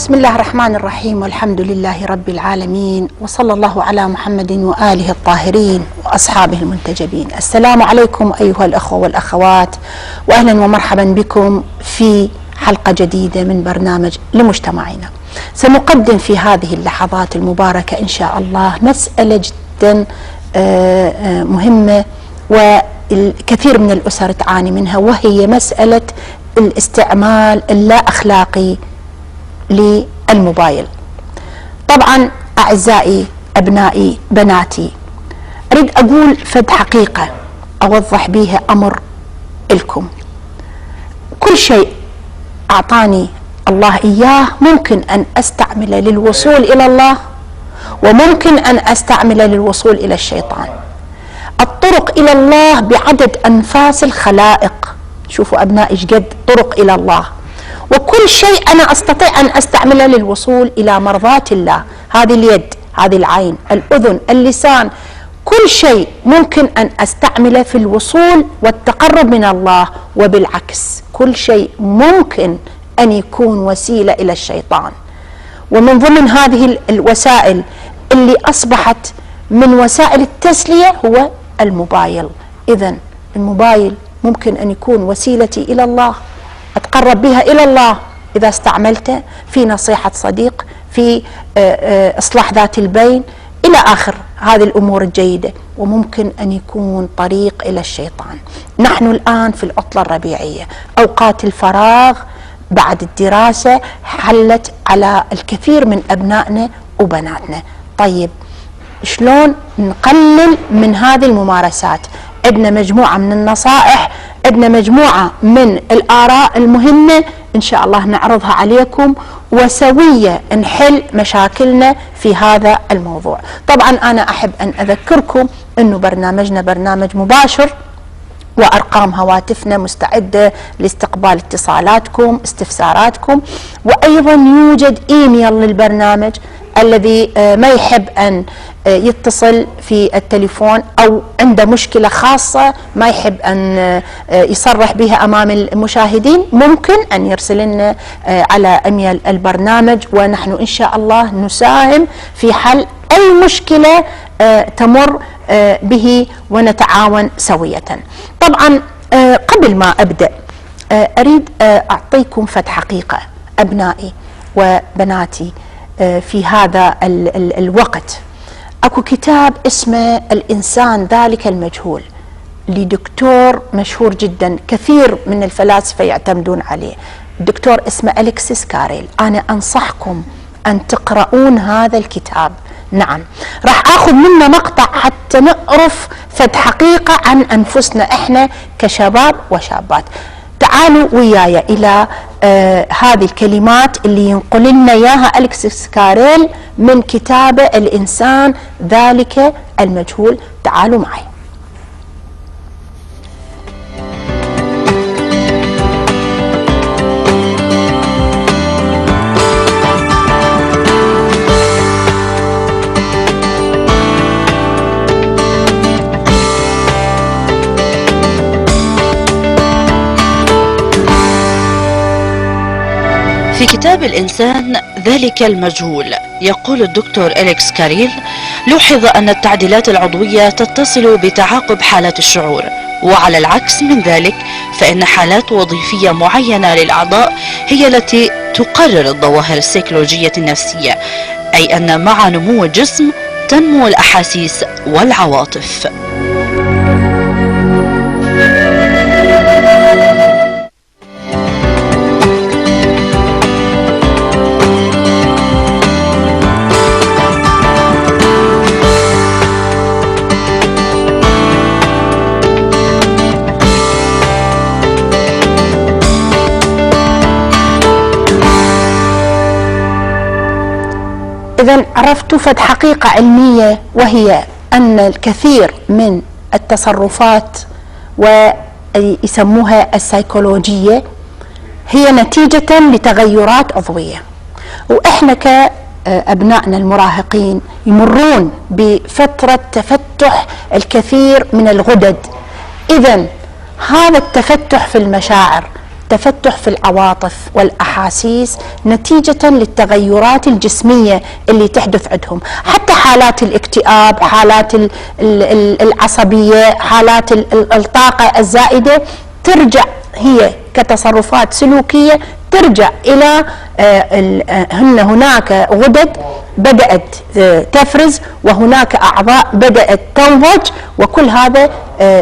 بسم الله الرحمن الرحيم، والحمد لله رب العالمين، وصلى الله على محمد وآله الطاهرين وأصحابه المنتجبين. السلام عليكم أيها الأخوة والأخوات، وأهلا ومرحبا بكم في حلقة جديدة من برنامج لمجتمعنا. سنقدم في هذه اللحظات المباركة إن شاء الله مسألة جدا مهمة والكثير من الأسر تعاني منها، وهي مسألة الاستعمال اللا أخلاقي للموبايل. طبعا أعزائي أبنائي بناتي، أريد أقول فد حقيقة أوضح بيها أمر لكم. كل شيء أعطاني الله إياه ممكن أن أستعمله للوصول إلى الله، وممكن أن أستعمله للوصول إلى الشيطان. الطرق إلى الله بعدد أنفاس الخلائق. شوفوا أبنائي إيش قد طرق إلى الله، وكل شيء أنا أستطيع أن أستعمله للوصول إلى مرضاة الله. هذه اليد، هذه العين، الأذن، اللسان، كل شيء ممكن أن أستعمله في الوصول والتقرب من الله، وبالعكس كل شيء ممكن أن يكون وسيلة إلى الشيطان. ومن ضمن هذه الوسائل اللي أصبحت من وسائل التسلية هو الموبايل. إذن الموبايل ممكن أن يكون وسيلتي إلى الله، أتقرب بها إلى الله إذا استعملته في نصيحة صديق، في إصلاح ذات البين، إلى آخر هذه الأمور الجيدة. وممكن أن يكون طريق إلى الشيطان. نحن الآن في العطلة الربيعية، أوقات الفراغ بعد الدراسة حلت على الكثير من أبنائنا وبناتنا. طيب شلون نقلل من هذه الممارسات؟ عندنا مجموعة من النصائح، عندنا مجموعة من الآراء المهمة إن شاء الله نعرضها عليكم، وسوية نحل مشاكلنا في هذا الموضوع. طبعا أنا أحب أن أذكركم أنه برنامجنا برنامج مباشر، وأرقام هواتفنا مستعدة لاستقبال اتصالاتكم استفساراتكم، وأيضا يوجد إيميل للبرنامج. الذي ما يحب أن يتصل في التليفون أو عنده مشكلة خاصة ما يحب أن يصرح بها أمام المشاهدين، ممكن أن يرسل لنا على إيميل البرنامج، ونحن إن شاء الله نساهم في حل أي مشكلة تمر به ونتعاون سوية. طبعا قبل ما أبدأ أريد أعطيكم فد حقيقة أبنائي وبناتي. في هذا الوقت أكو كتاب اسمه الإنسان ذلك المجهول لدكتور مشهور جدا، كثير من الفلاسفة يعتمدون عليه. الدكتور اسمه أليكسيس كاريل. أنا أنصحكم أن تقرؤون هذا الكتاب. نعم، راح أخذ منه مقطع حتى نعرف فد حقيقة عن أنفسنا إحنا كشباب وشابات. تعالوا وياي إلى هذه الكلمات اللي ينقل لنا إياها أليكسيس كاريل من كتابه الإنسان ذلك المجهول. تعالوا معي. في كتاب الإنسان ذلك المجهول يقول الدكتور أليكس كاريل: لوحظ أن التعديلات العضوية تتصل بتعاقب حالات الشعور، وعلى العكس من ذلك فإن حالات وظيفية معينة للأعضاء هي التي تقرر الظواهر السيكولوجية النفسية، أي أن مع نمو الجسم تنمو الأحاسيس والعواطف. إذن عرفتوا فد حقيقة علمية، وهي أن الكثير من التصرفات ويسموها السيكولوجية هي نتيجة لتغيرات عضوية. وإحنا كأبنائنا المراهقين يمرون بفترة تفتح الكثير من الغدد. إذن هذا التفتح في المشاعر تفتح في العواطف والأحاسيس نتيجة للتغيرات الجسمية اللي تحدث عندهم، حتى حالات الاكتئاب، حالات العصبية، حالات الطاقة الزائدة ترجع هي كتصرفات سلوكية ترجع إلى هناك غدد بدأت تفرز، وهناك أعضاء بدأت تنضج، وكل هذا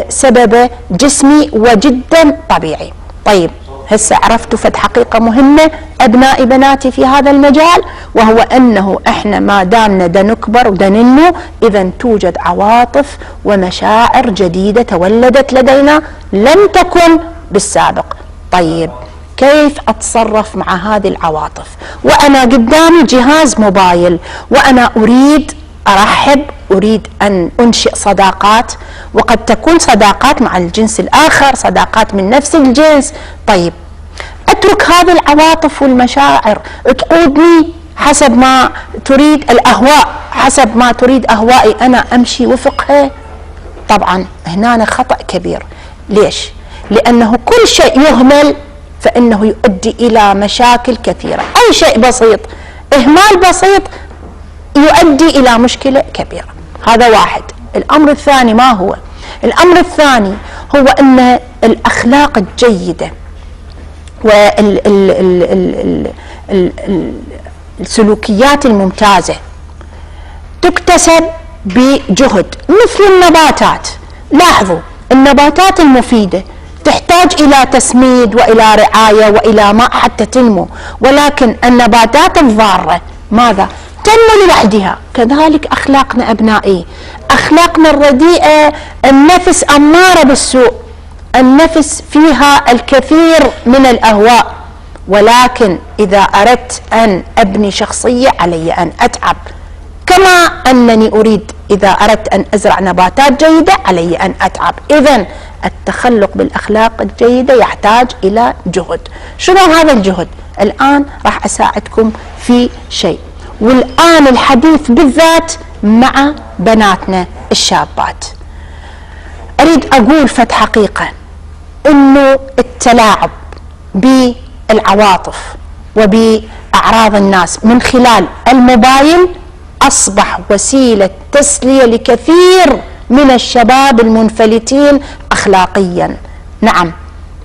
سببه جسمي وجدا طبيعي. طيب هسه عرفتوا فد حقيقة مهمة أبنائي بناتي في هذا المجال، وهو أنه إحنا ما دامنا دا نكبر ودا ننمو إذا توجد عواطف ومشاعر جديدة تولدت لدينا لم تكن بالسابق. طيب كيف أتصرف مع هذه العواطف وأنا قدامي جهاز موبايل وأنا أريد أرحب، أريد أن أنشئ صداقات، وقد تكون صداقات مع الجنس الآخر، صداقات من نفس الجنس. طيب أترك هذه العواطف والمشاعر تقودني حسب ما تريد الأهواء، حسب ما تريد أهوائي أنا أمشي وفقها؟ طبعا هنا خطأ كبير. ليش؟ لأنه كل شيء يهمل فإنه يؤدي إلى مشاكل كثيرة. أي شيء بسيط، إهمال بسيط يؤدي إلى مشكلة كبيرة. هذا واحد. الأمر الثاني ما هو؟ الأمر الثاني هو أن الأخلاق الجيدة والسلوكيات الممتازة تكتسب بجهد، مثل النباتات. لاحظوا النباتات المفيدة تحتاج إلى تسميد وإلى رعاية وإلى ماء حتى تنمو، ولكن النباتات الضارة ماذا؟ تنمو لوحدها. كذلك أخلاقنا أبنائي، أخلاقنا الرديئة النفس أمارة بالسوء، النفس فيها الكثير من الأهواء، ولكن إذا أردت أن أبني شخصية علي أن أتعب، كما أنني أريد إذا أردت أن أزرع نباتات جيدة علي أن أتعب. إذن التخلق بالأخلاق الجيدة يحتاج إلى جهد. شنو هذا الجهد؟ الآن راح أساعدكم في شيء، والآن الحديث بالذات مع بناتنا الشابات. أريد أقول فد حقيقة، إنه التلاعب بالعواطف وبأعراض الناس من خلال الموبايل أصبح وسيلة تسلية لكثير من الشباب المنفلتين أخلاقيا. نعم،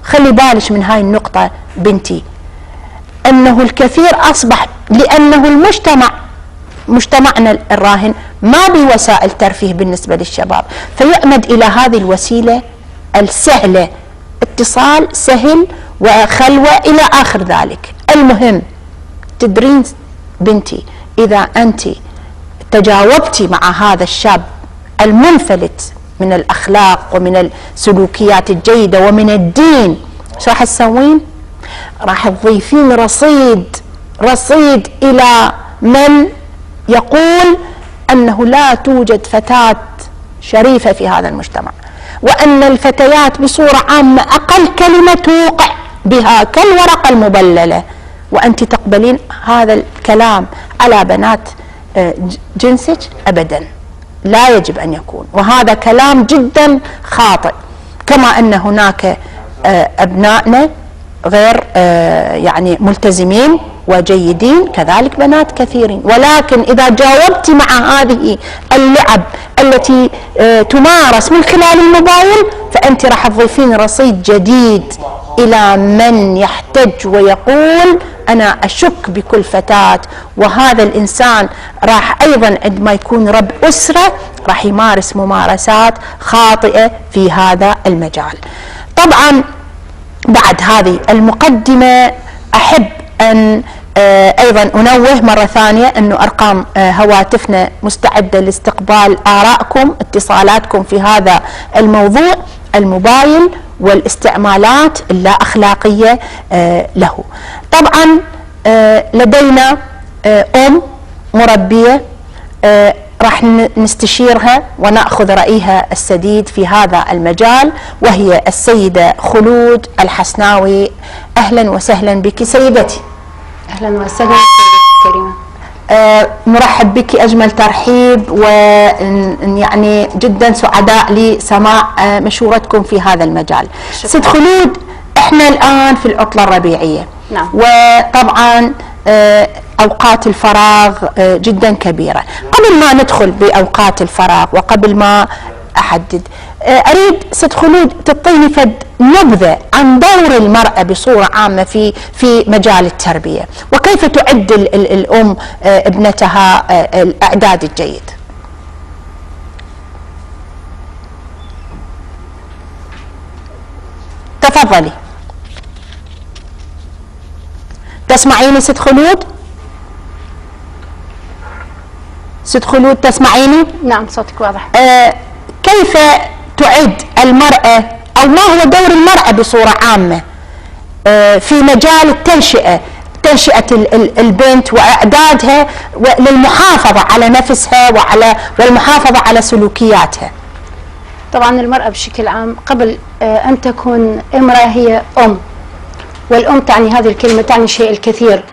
خلي بالش من هاي النقطة بنتي، أنه الكثير أصبح لأنه مجتمعنا الراهن ما بوسائل ترفيه بالنسبة للشباب، فيعمد إلى هذه الوسيلة السهلة، اتصال سهل وخلوة إلى آخر ذلك. المهم تدرين بنتي، إذا أنت تجاوبتي مع هذا الشاب المنفلت من الأخلاق ومن السلوكيات الجيدة ومن الدين، شو راح تسوين؟ راح تضيفين رصيد إلى من يقول أنه لا توجد فتاة شريفة في هذا المجتمع، وأن الفتيات بصورة عامة أقل كلمة توقع بها كالورقة المبللة، وأنت تقبلين هذا الكلام على بنات جنسك؟ أبدا، لا يجب أن يكون، وهذا كلام جدا خاطئ. كما أن هناك أبنائنا غير يعني ملتزمين وجيدين، كذلك بنات كثيرين، ولكن إذا جاوبت مع هذه اللعب التي تمارس من خلال الموبايل فأنت راح تضيفين رصيد جديد إلى من يحتج ويقول أنا أشك بكل فتاة، وهذا الإنسان راح أيضا عندما يكون رب أسرة راح يمارس ممارسات خاطئة في هذا المجال. طبعا بعد هذه المقدمة أحب أن أيضا أنوه مرة ثانية أنه أرقام هواتفنا مستعدة لاستقبال آرائكم، اتصالاتكم في هذا الموضوع، الموبايل والاستعمالات اللا أخلاقية له. طبعا لدينا أم مربية راح نستشيرها ونأخذ رأيها السديد في هذا المجال، وهي السيدة خلود الحسناوي. أهلا وسهلا بك سيدتي. أهلا وسهلا سيدتي الكريمة. نرحب بك أجمل ترحيب، ويعني جدا سعداء لسماع مشورتكم في هذا المجال. ست خلود، احنا الآن في العطلة الربيعية. نعم. وطبعا أوقات الفراغ جدا كبيرة. قبل ما ندخل بأوقات الفراغ وقبل ما أحدد، أريد ست خلود تعطيني فد نبذة عن دور المرأة بصورة عامة في مجال التربية، وكيف تعد الأم ابنتها الإعداد الجيد. تفضلي. تسمعيني ست خلود؟ ست خلود تسمعيني؟ نعم صوتك واضح. كيف تعد المرأة أو ما هو دور المرأة بصورة عامة في مجال التنشئة، تنشئة البنت وإعدادها للمحافظة على نفسها والمحافظة على سلوكياتها؟ طبعا المرأة بشكل عام قبل أن تكون امرأة هي أم، والأم تعني هذه الكلمة تعني شيء الكثير.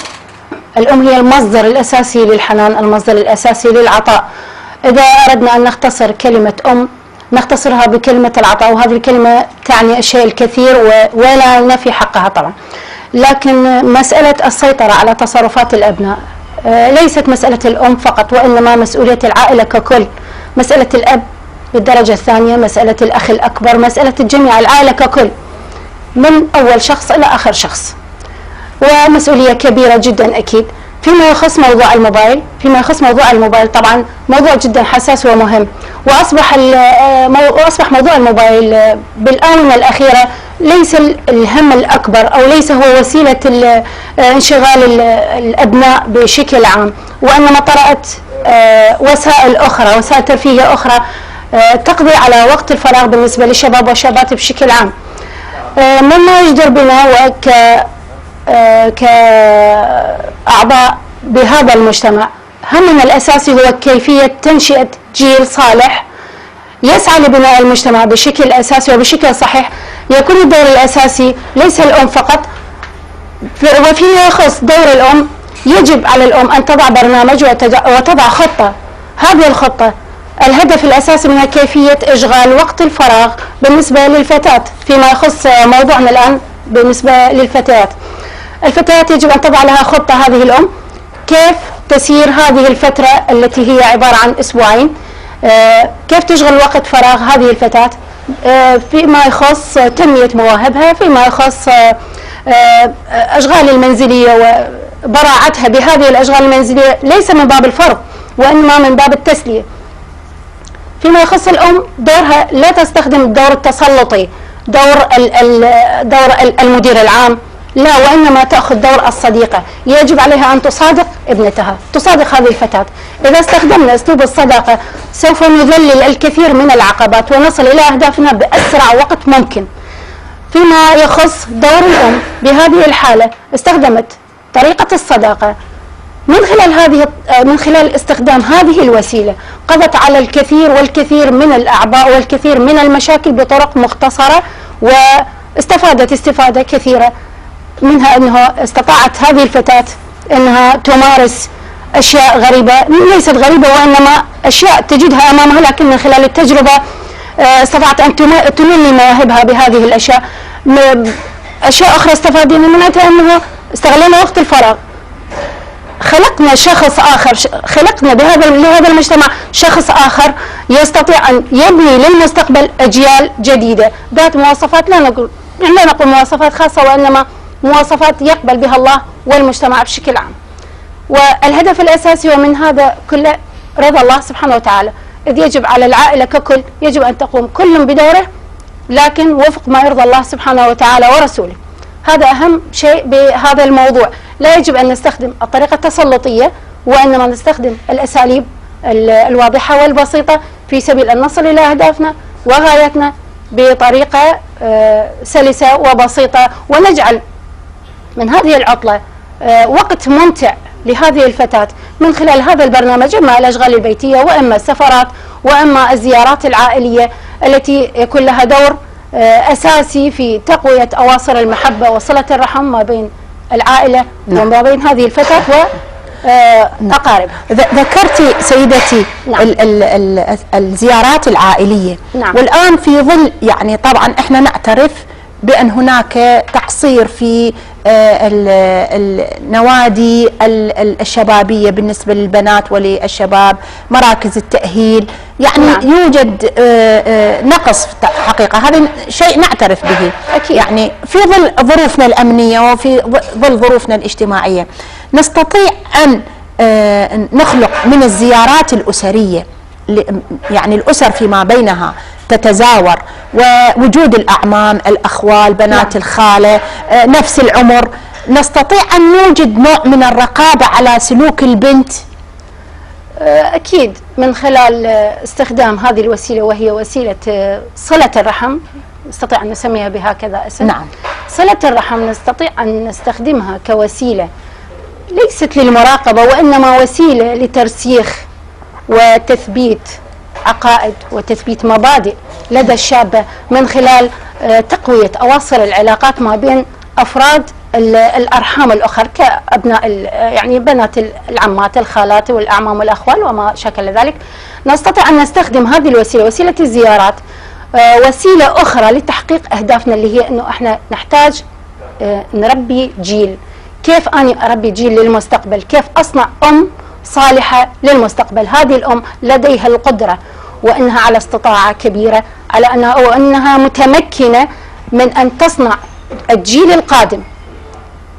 الأم هي المصدر الأساسي للحنان، المصدر الأساسي للعطاء. إذا أردنا أن نختصر كلمة أم نختصرها بكلمة العطاء، وهذه الكلمة تعني الشيء الكثير ولا نفي حقها طبعا. لكن مسألة السيطرة على تصرفات الأبناء ليست مسألة الأم فقط، وإنما مسؤولية العائلة ككل. مسألة الأب بالدرجة الثانية، مسألة الأخ الأكبر، مسألة الجميع، العائلة ككل من أول شخص إلى آخر شخص، ومسؤولية كبيرة جدا أكيد. فيما يخص موضوع الموبايل طبعا موضوع جدا حساس ومهم، وأصبح موضوع الموبايل بالآونة الأخيرة ليس الهم الأكبر أو ليس هو وسيلة انشغال الأبناء بشكل عام، وإنما طرأت وسائل أخرى، وسائل ترفيهية أخرى تقضي على وقت الفراغ بالنسبة للشباب والشابات بشكل عام. مما يجدر بنا كأعضاء بهذا المجتمع همنا الأساسي هو كيفية تنشئة جيل صالح يسعى لبناء المجتمع بشكل أساسي وبشكل صحيح. يكون الدور الأساسي ليس الأم فقط، وفيما يخص دور الأم يجب على الأم أن تضع برنامج وتضع خطة. هذه الخطة الهدف الأساسي منها كيفية إشغال وقت الفراغ بالنسبة للفتاة. فيما يخص موضوعنا الآن بالنسبة للفتيات، الفتيات يجب أن تضع لها خطة هذه الأم كيف تسير هذه الفترة التي هي عبارة عن أسبوعين، كيف تشغل وقت فراغ هذه الفتاة فيما يخص تنمية مواهبها، فيما يخص أشغال المنزلية وبراعتها بهذه الأشغال المنزلية ليس من باب الفرض وإنما من باب التسلية. فيما يخص الأم دورها لا تستخدم الدور التسلطي، دور المدير العام، لا، وإنما تأخذ دور الصديقة. يجب عليها أن تصادق ابنتها، تصادق هذه الفتاة. إذا استخدمنا أسلوب الصداقة سوف نذلل الكثير من العقبات ونصل إلى أهدافنا بأسرع وقت ممكن. فيما يخص دور الأم بهذه الحالة استخدمت طريقة الصداقة من خلال استخدام هذه الوسيلة قضت على الكثير والكثير من الأعباء والكثير من المشاكل بطرق مختصرة، واستفادت استفادة كثيرة منها أنه استطاعت هذه الفتاة أنها تمارس أشياء غريبة، ليست غريبة وإنما أشياء تجدها أمامها، لكن من خلال التجربة استطاعت أن تنمي مواهبها بهذه الأشياء. أشياء أخرى استفادنا منها أنه استغلنا وقت الفراغ، خلقنا شخص آخر، خلقنا لهذا المجتمع شخص آخر يستطيع أن يبني للمستقبل أجيال جديدة ذات مواصفات لا نقول مواصفات خاصة وإنما مواصفات يقبل بها الله والمجتمع بشكل عام. والهدف الأساسي ومن هذا كله رضا الله سبحانه وتعالى، إذ يجب على العائلة ككل يجب أن تقوم كل بدوره لكن وفق ما يرضى الله سبحانه وتعالى ورسوله. هذا أهم شيء بهذا الموضوع. لا يجب أن نستخدم الطريقة التسلطية وإنما نستخدم الأساليب الواضحة والبسيطة في سبيل أن نصل إلى أهدافنا وغايتنا بطريقة سلسة وبسيطة، ونجعل من هذه العطلة وقت ممتع لهذه الفتاة من خلال هذا البرنامج، إما الأشغال البيتية وإما السفرات وإما الزيارات العائلية التي يكون لها دور أساسي في تقوية أواصر المحبة وصلة الرحم ما بين العائلة وما بين هذه الفتاة وأقاربها. ذكرتي سيدتي الزيارات العائلية، والآن في ظل يعني طبعا احنا نعترف بأن هناك تقصير في النوادي الشبابية بالنسبة للبنات وللشباب، مراكز التأهيل، يعني نعم. يوجد نقص حقيقة، هذا شيء نعترف به أكيد. يعني في ظل ظروفنا الأمنية وفي ظل ظروفنا الاجتماعية نستطيع أن نخلق من الزيارات الأسرية، يعني الأسر فيما بينها تتزاور، ووجود الأعمام، الأخوال، بنات الخالة، نفس العمر، نستطيع أن نوجد نوع من الرقابة على سلوك البنت. أكيد من خلال استخدام هذه الوسيلة، وهي وسيلة صلة الرحم، نستطيع أن نسميها بهكذا اسم. نعم. صلة الرحم نستطيع أن نستخدمها كوسيلة ليست للمراقبة، وإنما وسيلة لترسيخ وتثبيت عقائد وتثبيت مبادئ لدى الشابة، من خلال تقوية أواصر العلاقات ما بين أفراد الأرحام الأخر كأبناء يعني بنات العمات، الخالات والأعمام والأخوال وما شكل ذلك. نستطيع أن نستخدم هذه الوسيلة، وسيلة الزيارات، وسيلة أخرى لتحقيق أهدافنا، اللي هي أنه إحنا نحتاج نربي جيل. كيف أني أربي جيل للمستقبل؟ كيف أصنع أم صالحة للمستقبل؟ هذه الأم لديها القدرة وأنها على استطاعة كبيرة على أنها متمكنة من أن تصنع الجيل القادم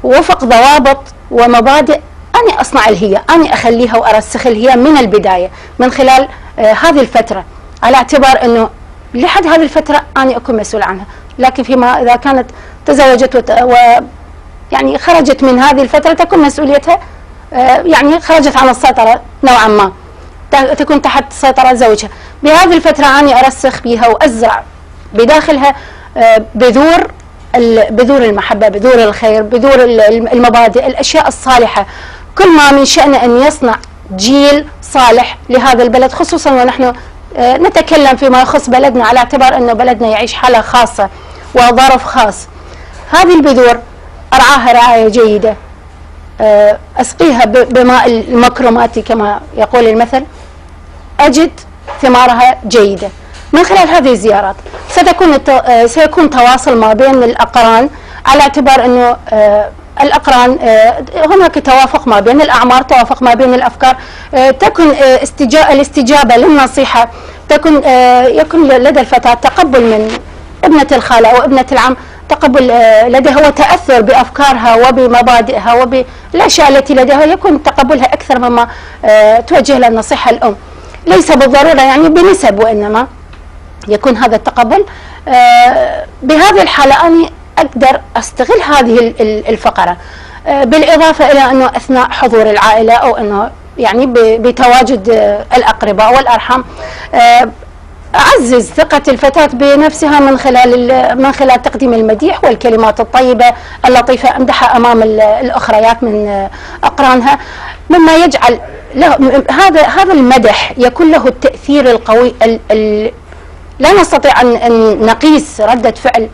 وفق ضوابط ومبادئ أنا أصنع الهية، أنا أخليها وأرسخ الهية من البداية من خلال هذه الفترة، على اعتبار أنه لحد هذه الفترة أنا أكون مسؤول عنها. لكن فيما إذا كانت تزوجت يعني خرجت من هذه الفترة تكون مسؤوليتها يعني خرجت عن السيطرة نوعا ما، تكون تحت سيطرة زوجها. بهذه الفترة أنا أرسخ بها وأزرع بداخلها بذور المحبة، بذور الخير، بذور المبادئ، الأشياء الصالحة، كل ما من شأنه أن يصنع جيل صالح لهذا البلد، خصوصا ونحن نتكلم فيما يخص بلدنا على اعتبار أنه بلدنا يعيش حالة خاصة وظرف خاص. هذه البذور أرعاها رعاية جيدة، أسقيها بماء المكرمات كما يقول المثل، أجد ثمارها جيدة. من خلال هذه الزيارات سيكون تواصل ما بين الأقران، على اعتبار أنه الأقران هناك توافق ما بين الأعمار، توافق ما بين الأفكار، تكون الاستجابة للنصيحة، يكون لدى الفتاة تقبل من ابنة الخالة أو ابنة العم، تقبل لديها وتأثر بأفكارها وبمبادئها وبالأشياء التي لديها، يكون تقبلها أكثر مما توجه لها النصيحة الأم. ليس بالضرورة يعني بنسب، وإنما يكون هذا التقبل. بهذه الحالة أنا أقدر أستغل هذه الفقرة، بالإضافة إلى أنه أثناء حضور العائلة أو أنه يعني بتواجد الأقرباء والأرحام أعزز ثقة الفتاة بنفسها من خلال تقديم المديح والكلمات الطيبة اللطيفة، أمدحها أمام الأخريات من أقرانها، مما يجعل هذا المدح يكون له التأثير القوي. لا نستطيع أن نقيس ردة فعل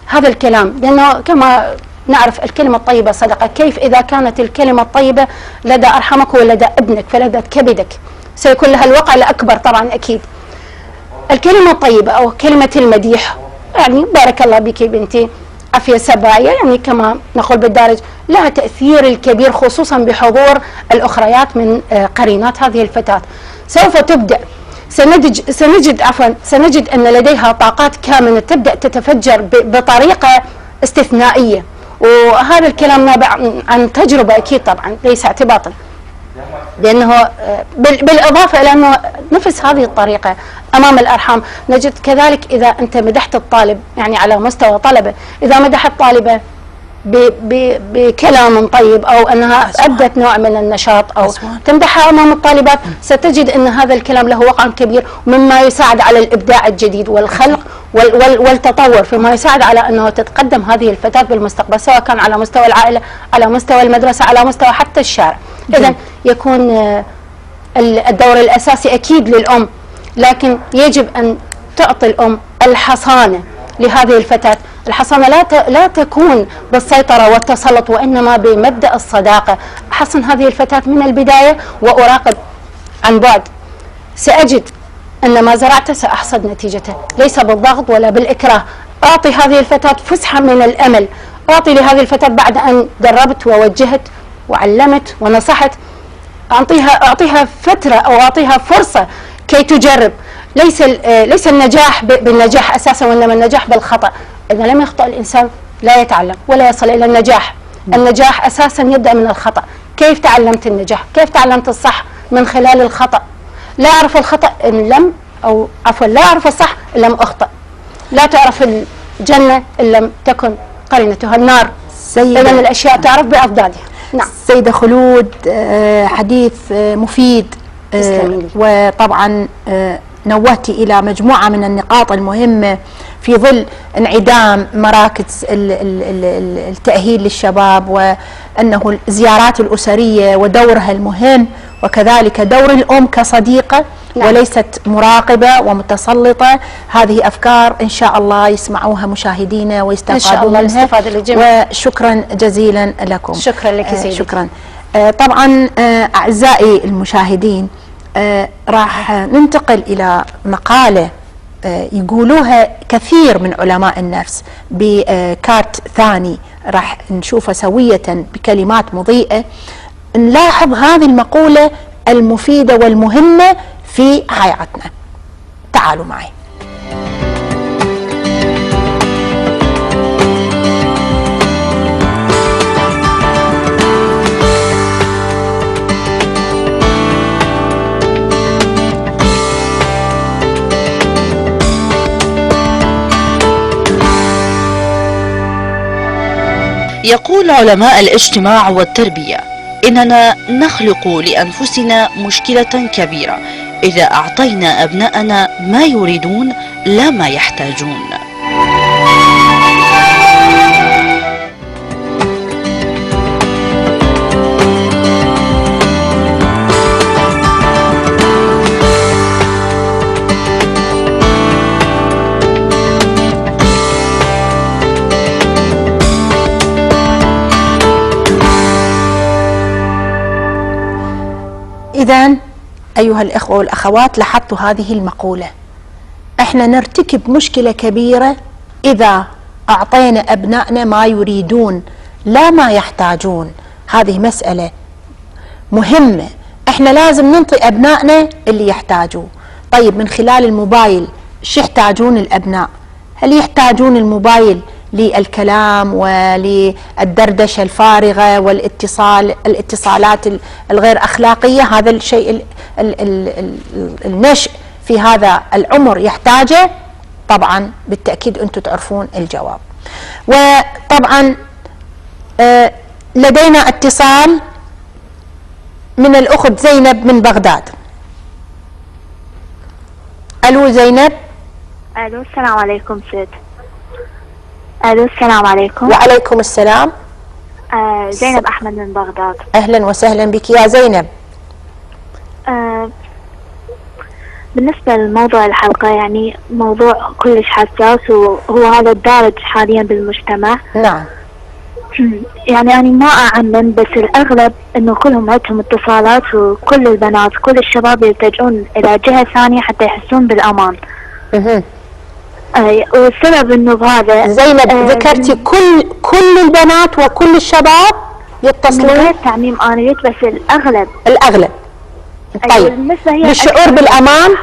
هذا الكلام، لأنه كما نعرف الكلمة الطيبة صدقة. كيف إذا كانت الكلمة الطيبة لدى أرحمك ولدى ابنك فلدى كبدك سيكون لها الوقع الأكبر طبعا أكيد. الكلمة الطيبة أو كلمة المديح، يعني بارك الله بك بنتي، عافية سبايا، يعني كما نقول بالدارج، لها تأثير الكبير، خصوصا بحضور الأخريات من قرينات هذه الفتاة. سوف تبدأ سنجد أن لديها طاقات كامنة تبدأ تتفجر بطريقة استثنائية، وهذا الكلام نابع عن تجربة أكيد طبعا ليس اعتباطا، لأنه بالإضافة إلى أنه نفس هذه الطريقة أمام الأرحام نجد كذلك إذا أنت مدحت الطالب، يعني على مستوى طلبة، إذا مدحت طالبة بكلام طيب أو أنها أبدت نوع من النشاط أو تمدحها أمام الطالبات، ستجد أن هذا الكلام له وقع كبير، مما يساعد على الإبداع الجديد والخلق والتطور، فيما يساعد على أنه تتقدم هذه الفتاة بالمستقبل، سواء كان على مستوى العائلة، على مستوى المدرسة، على مستوى حتى الشارع. إذن يكون الدور الأساسي أكيد للأم، لكن يجب أن تعطي الأم الحصانة لهذه الفتاة. الحصانة لا تكون بالسيطرة والتسلط، وإنما بمبدأ الصداقة. أحصن هذه الفتاة من البداية وأراقب عن بعد، سأجد أن ما زرعته سأحصد نتيجته، ليس بالضغط ولا بالإكراه. أعطي هذه الفتاة فسحة من الأمل، أعطي لهذه الفتاة بعد أن دربت ووجهت وعلمت ونصحت، أعطيها فترة أو أعطيها فرصة كي تجرب. ليس النجاح بالنجاح أساسا، وإنما النجاح بالخطأ. إذا لم يخطأ الإنسان لا يتعلم ولا يصل إلى النجاح. النجاح أساسا يبدأ من الخطأ. كيف تعلمت النجاح؟ كيف تعلمت الصح؟ من خلال الخطأ. لا أعرف الخطأ إن لم أو عفوا لا أعرف الصح إن لم أخطأ. لا تعرف الجنة إن لم تكن قرينتها النار. إذن الأشياء تعرف بأضدادها. نعم. سيدة خلود، حديث مفيد، وطبعا نوهتي إلى مجموعة من النقاط المهمة في ظل انعدام مراكز التأهيل للشباب، وأنه الزيارات الأسرية ودورها المهم، وكذلك دور الأم كصديقة وليست مراقبة ومتسلطة. هذه أفكار إن شاء الله يسمعوها مشاهدينا ويستفادوا منها، وشكرا جزيلا لكم. شكرا لك سيدي. شكرا. طبعا أعزائي المشاهدين، راح ننتقل إلى مقالة يقولوها كثير من علماء النفس بكارت ثاني، راح نشوفها سوية بكلمات مضيئة، نلاحظ هذه المقولة المفيدة والمهمة في حياتنا. تعالوا معي. يقول علماء الاجتماع والتربية إننا نخلق لأنفسنا مشكلة كبيرة إذا أعطينا أبناءنا ما يريدون لا ما يحتاجون. إذن أيها الإخوة والأخوات، لاحظتوا هذه المقولة، إحنا نرتكب مشكلة كبيرة إذا أعطينا أبنائنا ما يريدون لا ما يحتاجون. هذه مسألة مهمة، إحنا لازم ننطي أبنائنا اللي يحتاجوه. طيب من خلال الموبايل شو يحتاجون الأبناء؟ هل يحتاجون الموبايل للكلام وللدردشة الفارغة والاتصالات الغير أخلاقية؟ هذا الشيء النشء في هذا العمر يحتاجه؟ طبعا بالتأكيد أنتم تعرفون الجواب. وطبعا لدينا اتصال من الأخت زينب من بغداد. ألو زينب. ألو السلام عليكم سيد. ألو السلام عليكم. وعليكم السلام. زينب أحمد من بغداد. أهلا وسهلا بك يا زينب. بالنسبة لموضوع الحلقة، يعني موضوع كلش حساس وهو هذا الدارج حاليا بالمجتمع. نعم. يعني أنا ما أعمم، بس الأغلب إنه كلهم عندهم اتصالات، وكل البنات كل الشباب يلتجؤون إلى جهة ثانية حتى يحسون بالأمان. والسبب انه بهذا زينب ذكرتي كل البنات وكل الشباب يتصلون؟ من غير تعميم انا بس الاغلب. طيب بالشعور بالامان؟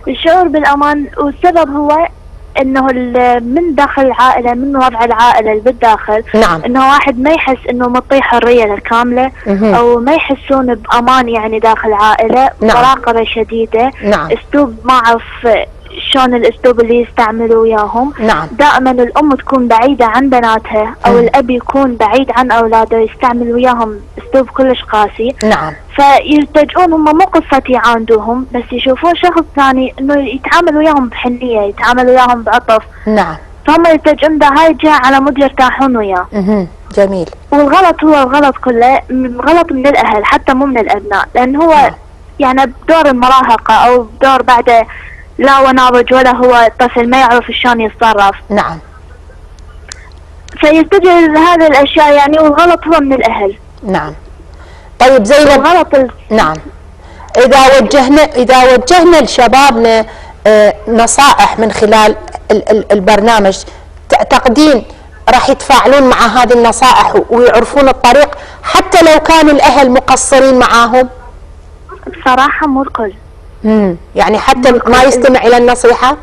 الشعور بالامان، والسبب هو انه من داخل العائله، من وضع العائله اللي بالداخل. نعم. انه واحد ما يحس انه مطيه حريه الكامله، او ما يحسون بامان يعني داخل العائله. نعم. مراقبه شديده. نعم. اسلوب ما اعرف شلون الاسلوب اللي يستعملوا وياهم. نعم. دائما الام تكون بعيده عن بناتها، او الاب يكون بعيد عن اولاده، يستعمل وياهم اسلوب كلش قاسي. نعم. فيلتجؤون هم مو قصه يعاندوهم، بس يشوفون شخص ثاني انه يتعامل وياهم بحنيه، يتعامل وياهم بعطف. نعم. فهم يلتجؤون بهاي الجهه على مود يرتاحون وياه. جميل. والغلط هو الغلط كله غلط من الاهل حتى مو من الابناء، لان هو يعني بدور المراهقه او بدور بعد لا وناضج، ولا هو الطفل ما يعرف شلون يتصرف. نعم. فيتجه لهذه الاشياء يعني، والغلط هو من الاهل. نعم. طيب زينب، نعم، اذا وجهنا لشبابنا نصائح من خلال البرنامج تعتقدين راح يتفاعلون مع هذه النصائح ويعرفون الطريق حتى لو كان الأهل مقصرين معاهم؟ بصراحة مو الكل. يعني حتى ما يستمع إلى النصيحة؟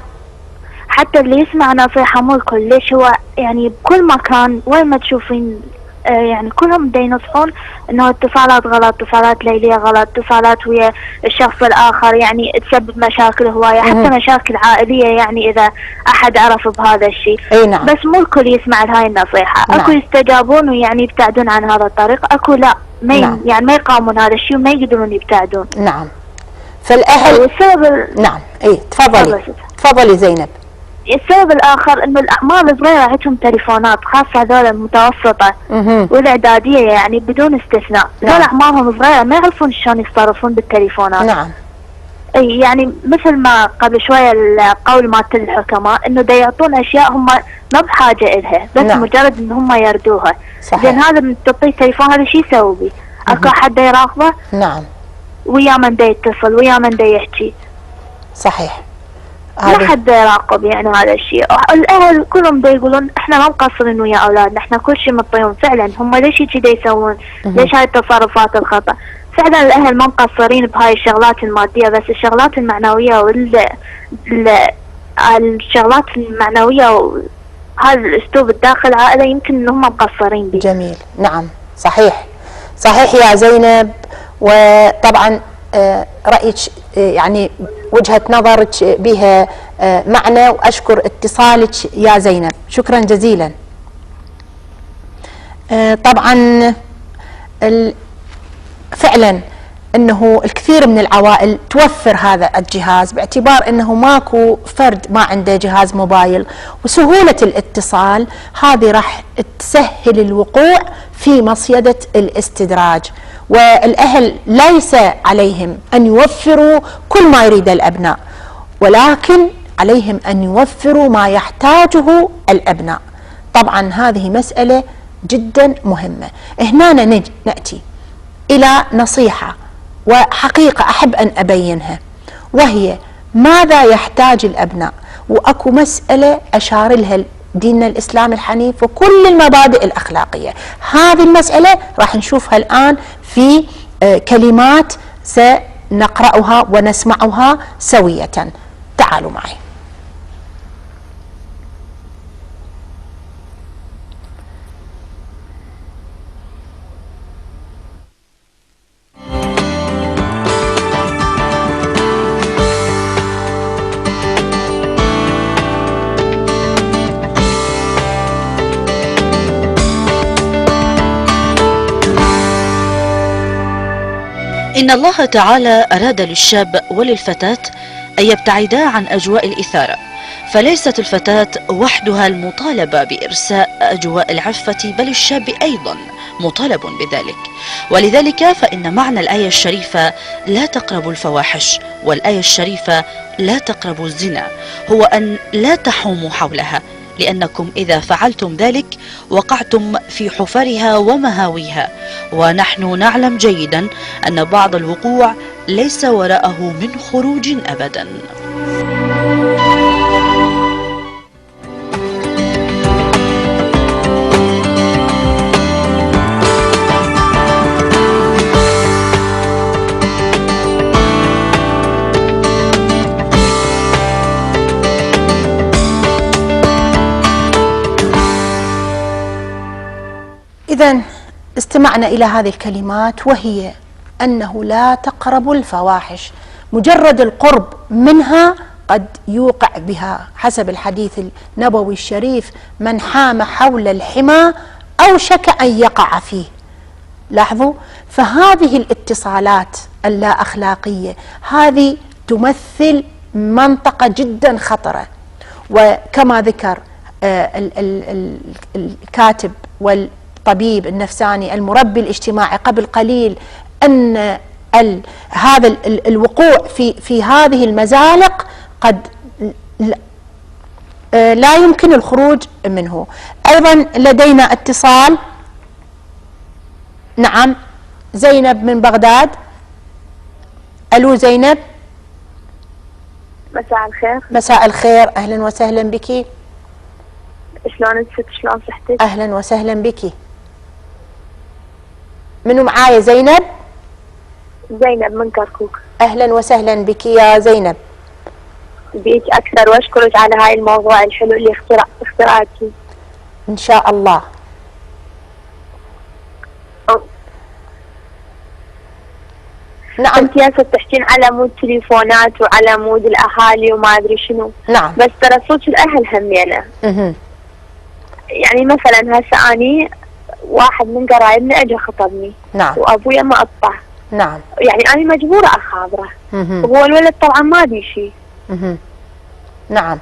حتى اللي يسمع نصيحة مو الكل. ليش؟ هو يعني بكل مكان وين ما تشوفين يعني كلهم دا ينصحون انه اتصالات غلط، اتصالات ليلية غلط، اتصالات ويا الشخص الاخر يعني تسبب مشاكل هواية، حتى مشاكل عائلية يعني اذا احد عرف بهذا الشيء. نعم. بس مو الكل يسمع لهاي النصيحة. نعم. اكو يستجابون ويعني يبتعدون عن هذا الطريق، اكو لا ما نعم. يعني ما يقاومون هذا الشيء وما يقدرون يبتعدون. نعم. فالأهل والسبب نعم تفضلي زينب. السبب الاخر انه الاعمار الصغيره عندهم تليفونات، خاصه هذول المتوسطه والاعداديه يعني بدون استثناء. هذول اعمارهم صغيره ما يعرفون شلون يتصرفون بالتليفونات. نعم. اي يعني مثل ما قبل شويه القول مالت الحكماء انه دا يعطون اشياء هم ما بحاجه الها، بس نعم. مجرد ان هم يردوها. صحيح. لان هذا من تعطيه تليفون هذا شو يسوي بيه؟ اكو حد يراقبه؟ نعم. ويا من دا يتصل ويا من دا يحكي. صحيح. ما حد يراقب يعني هذا الشيء. الاهل كلهم دا يقولون احنا ما مقصرين ويا اولادنا، احنا كل شيء مطيهم. فعلا هم ليش هيك دا يسوون؟ ليش هاي التصرفات الخطا؟ فعلا الاهل ما مقصرين بهاي الشغلات الماديه، بس الشغلات المعنويه الشغلات المعنويه وهذا الاسلوب الداخل العائله يمكن انهم مقصرين به. جميل. نعم صحيح يا زينب. وطبعا رأيك يعني وجهة نظرك بها معنى، وأشكر اتصالك يا زينب، شكرا جزيلا. طبعا فعلا انه الكثير من العوائل توفر هذا الجهاز باعتبار انه ماكو فرد ما عنده جهاز موبايل، وسهولة الاتصال هذه راح تسهل الوقوع في مصيدة الاستدراج. والاهل ليس عليهم ان يوفروا كل ما يريد الابناء، ولكن عليهم ان يوفروا ما يحتاجه الابناء. طبعا هذه مسألة جدا مهمة. هنا نأتي الى نصيحة وحقيقة أحب أن أبينها، وهي ماذا يحتاج الأبناء. وأكو مسألة أشار لها ديننا الإسلام الحنيف وكل المبادئ الأخلاقية. هذه المسألة راح نشوفها الآن في كلمات سنقرأها ونسمعها سوية. تعالوا معي. إن الله تعالى أراد للشاب وللفتاة أن يبتعدا عن أجواء الإثارة، فليست الفتاة وحدها المطالبة بإرساء أجواء العفة، بل الشاب أيضا مطالب بذلك. ولذلك فإن معنى الآية الشريفة لا تقربوا الفواحش، والآية الشريفة لا تقربوا الزنا، هو أن لا تحوموا حولها، لأنكم إذا فعلتم ذلك وقعتم في حفرها ومهاويها. ونحن نعلم جيدا أن بعض الوقوع ليس وراءه من خروج أبدا. إذن استمعنا إلى هذه الكلمات، وهي أنه لا تقربوا الفواحش. مجرد القرب منها قد يوقع بها، حسب الحديث النبوي الشريف: من حام حول الحمى أوشك أن يقع فيه. لاحظوا، فهذه الاتصالات اللا أخلاقية هذه تمثل منطقة جدا خطرة. وكما ذكر الكاتب والطبيب النفساني المربي الاجتماعي قبل قليل أن هذا الوقوع في هذه المزالق قد لا يمكن الخروج منه. أيضا لدينا اتصال. نعم، زينب من بغداد. ألو زينب. مساء الخير. مساء الخير، أهلا وسهلا بك. شلون الست؟ شلون صحتك؟ أهلا وسهلا بك. منو معايا؟ زينب؟ زينب من كركوك. أهلا وسهلا بك يا زينب. بيك أكثر وأشكرك على هاي الموضوع الحلو اللي اخترعتيه. إن شاء الله. نعم. انت هسه تحكين على مود تليفونات وعلى مود الاهالي وما ادري شنو. نعم. بس ترى صوت الاهل همينه. يعني مثلا هسه اني واحد من قرايبنا اجى خطبني. نعم. وابويا ما قطع. نعم. يعني انا مجبوره اخابره. وهو الولد طبعا ما ادري شيء. نعم.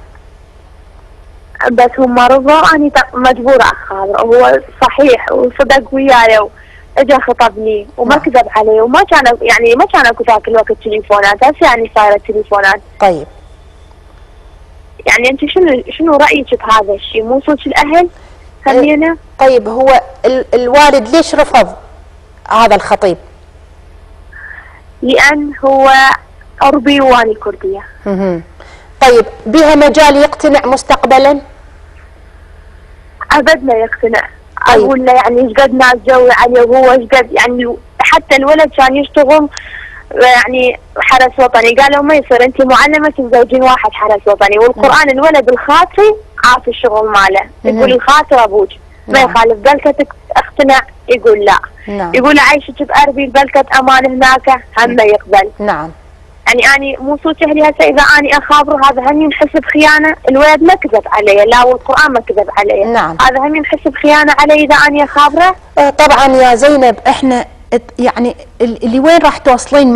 بس هم رضوا اني مجبوره اخابره، وهو صحيح وصدق وياي اجى خطبني وما كذب علي، وما كان يعني ما كان اكو ذاك الوقت تليفونات، هسه يعني صايره تليفونات. طيب. يعني انت شنو رايك بهذا الشيء؟ مو صوت الاهل همينه؟ طيب هو الوالد ليش رفض هذا الخطيب؟ لان هو عربي واني كرديه. طيب بها مجال يقتنع مستقبلا؟ ابد ما يقتنع. طيب. اقول له يعني ايش قد ناس جوي عليه، وهو ايش قد يعني حتى الولد كان يشتغل يعني حرس وطني، قالوا ما يصير انت معلمه تزوجين واحد حرس وطني، والقران الولد الخاطي عارف الشغل ماله، يقول الخاطر ابوك ما يخالف، بلكتك اقتنع يقول لا. نعم. يقول عايشك باربيل بلكه امان هناك هم يقبل. نعم. يعني اني مو صوت اهلي هسه اذا اني اخابره هذا هم ينحسب خيانه، الولد ما كذب علي، لا والقران ما كذب علي. نعم. هذا هم ينحسب خيانه علي اذا اني اخابره. طبعا يا زينب احنا يعني اللي وين راح توصلين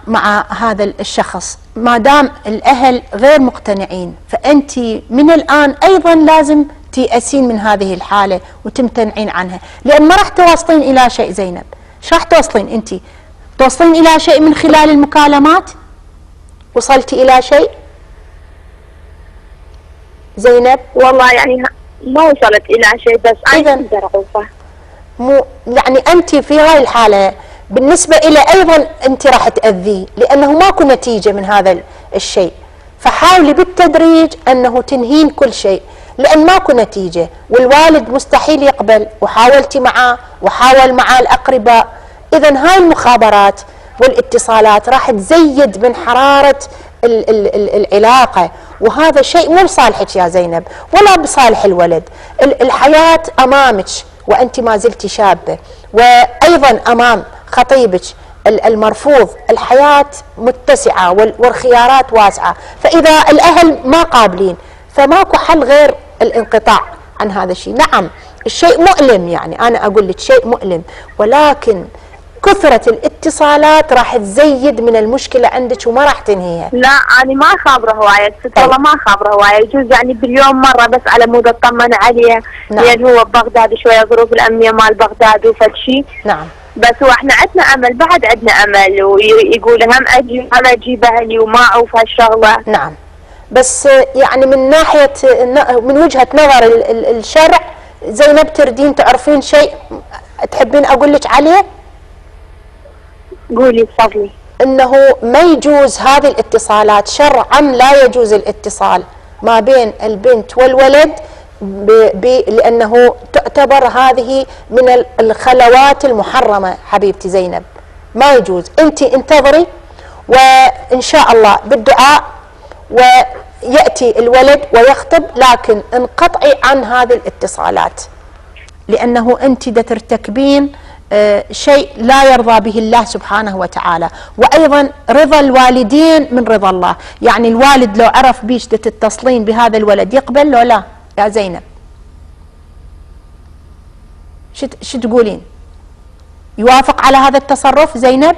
مع هذا الشخص ما دام الاهل غير مقتنعين، فانت من الان ايضا لازم تيأسين من هذه الحاله وتمتنعين عنها، لان ما راح توصلين الى شيء. زينب ايش راح توصلين انت؟ توصلين الى شيء من خلال المكالمات؟ وصلتي الى شيء زينب؟ والله يعني ما وصلت الى شيء، بس انا ضعوفه. مو يعني انت في هاي الحاله بالنسبه الى ايضا انت راح تاذيه، لانه ماكو نتيجه من هذا الشيء، فحاولي بالتدريج انه تنهين كل شيء، لان ماكو نتيجه والوالد مستحيل يقبل، وحاولتي معاه وحاول مع الاقرباء. اذا هاي المخابرات والاتصالات راح تزيد من حراره العلاقه، وهذا شيء مو بصالحك يا زينب ولا بصالح الولد. الحياه امامك وانت ما زلت شابه، وايضا امام خطيبك المرفوض. الحياه متسعه والخيارات واسعه، فاذا الاهل ما قابلين فماكو حل غير الانقطاع عن هذا الشيء. نعم الشيء مؤلم، يعني انا اقول لك شيء مؤلم، ولكن كثرة الاتصالات راح تزيد من المشكلة عندك وما راح تنهيها. لا أنا ما خابرة هواية ست. والله ما خابرة هواية، يجوز يعني باليوم مرة بس على مود اطمن عليه. نعم. لأن هو ببغداد شوية ظروف الأمنية مال بغداد وفد شيء. نعم. بس هو احنا عندنا امل، بعد عندنا امل، ويقول هم اجيب اهلي وما اعوف هالشغلة. نعم. بس يعني من ناحية من وجهة نظر الشرع زينب تردين تعرفين شيء تحبين اقول لك عليه؟ قولي تفضلي. انه ما يجوز هذه الاتصالات شرعا، لا يجوز الاتصال ما بين البنت والولد لانه تعتبر هذه من الخلوات المحرمه حبيبتي زينب، ما يجوز. انت انتظري وان شاء الله بالدعاء وياتي الولد ويخطب، لكن انقطعي عن هذه الاتصالات، لانه انت ترتكبين شيء لا يرضى به الله سبحانه وتعالى. وأيضا رضا الوالدين من رضا الله، يعني الوالد لو عرف بيش تتصلين بهذا الولد يقبل لو لا يا زينب؟ شو تقولين؟ يوافق على هذا التصرف زينب؟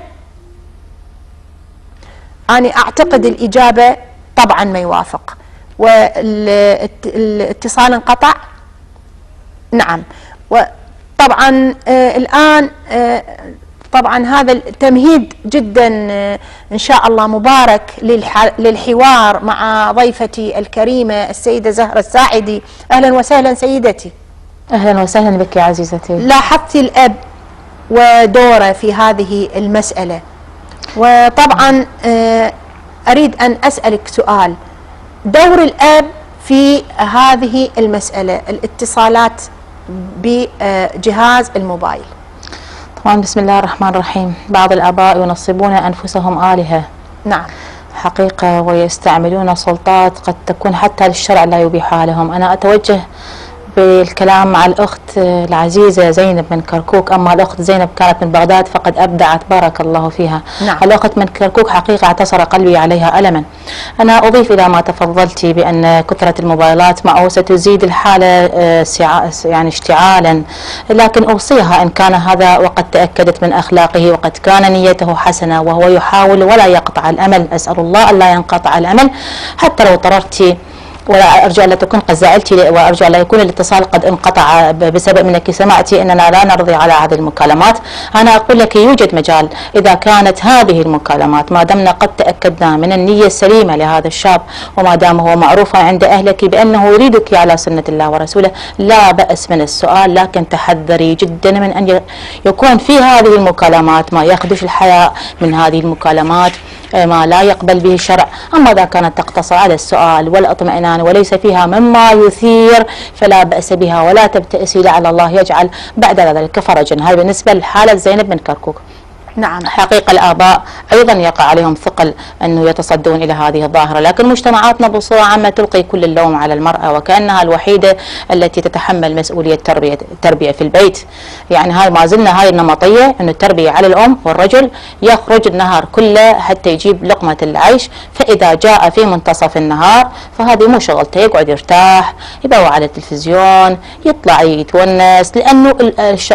أنا أعتقد الإجابة طبعا ما يوافق. والاتصال انقطع. نعم. طبعا الآن طبعا هذا التمهيد جدا إن شاء الله مبارك للحوار مع ضيفتي الكريمة السيدة زهرة الساعدي. أهلا وسهلا سيدتي. أهلا وسهلا بك يا عزيزتي. لاحظتي الأب ودوره في هذه المسألة، وطبعا أريد أن أسألك سؤال. دور الأب في هذه المسألة، الاتصالات بجهاز الموبايل. طبعا بسم الله الرحمن الرحيم. بعض الآباء ينصبون أنفسهم آلهة. نعم حقيقة، ويستعملون سلطات قد تكون حتى للشرع لا يبيحها لهم. أنا أتوجه بالكلام مع الأخت العزيزة زينب من كركوك. أما الأخت زينب كانت من بغداد فقد أبدعت بارك الله فيها. نعم. الأخت من كركوك حقيقة اعتصر قلبي عليها ألما. أنا أضيف إلى ما تفضلتي بأن كثرة الموبايلات معه ستزيد الحالة يعني اشتعالا، لكن أوصيها إن كان هذا وقد تأكدت من أخلاقه وقد كان نيته حسنة وهو يحاول ولا يقطع الأمل، أسأل الله أن لا ينقطع الأمل حتى لو اضطررتي، ولا أرجو ألا تكون قد زعلتي، وأرجو ألا يكون الاتصال قد انقطع بسبب أنك سمعتي أننا لا نرضي على هذه المكالمات. أنا أقول لك يوجد مجال إذا كانت هذه المكالمات ما دمنا قد تأكدنا من النية السليمة لهذا الشاب، وما دام هو معروفا عند أهلك بأنه يريدك على سنة الله ورسوله، لا بأس من السؤال، لكن تحذري جدا من أن يكون في هذه المكالمات ما يخدش الحياء من هذه المكالمات، ما لا يقبل به الشرع. أما إذا كانت تقتصر على السؤال والاطمئنان وليس فيها مما يثير فلا بأس بها، ولا تبتئسي لعل الله يجعل بعد ذلك فرجا. هذا بالنسبة لحالة زينب من كركوك. نعم. حقيقة الآباء أيضا يقع عليهم ثقل أنه يتصدون إلى هذه الظاهرة، لكن مجتمعاتنا بصورة عامة تلقي كل اللوم على المرأة وكأنها الوحيدة التي تتحمل مسؤولية التربية في البيت. يعني هاي ما زلنا هاي النمطية، أن التربية على الأم، والرجل يخرج النهار كله حتى يجيب لقمة العيش، فإذا جاء في منتصف النهار فهذه مو شغلته، يقعد يرتاح، يبوع على التلفزيون، يطلع يتونس، لأنه